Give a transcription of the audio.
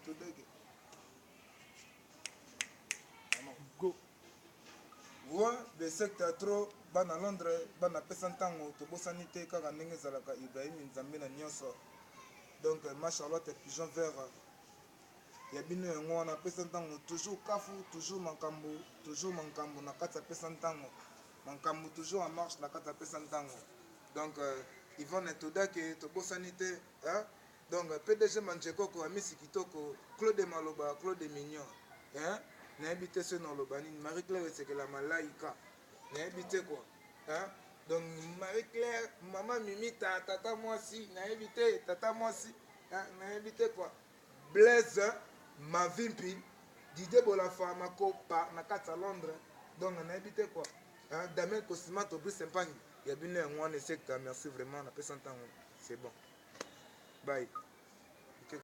todeke go wa de secteur trop bana Londres bana pesa ntango tobosani te kaka ndenge ezalaka Ibrahim Nzambe na nyonso donc ma Charlotte pigeon vert ya bino yango wana apesa ntango toujours kafu toujours makambo na kati apesa ntango makambo toujours en marche na kati apesa ntango donc Yvonne todake tobosani te donc PDG Manchekoko amisi kitoko Claude Maloba Claude Mignon nayebi te so na oloba nini Marie Claire esekela malaika nayebi te quoi donc Marie Claire mama mimita tata mwasi nayebi te tata mwasi nayebi te quoi Blaise Mavimpi Didier Bolafa makopa na kati ya Londres donc nayebi te quoi Damien Kosimato Brice Mpagne ya bino yango wana secteur merci vraiment na pesa ntango c'est bon bye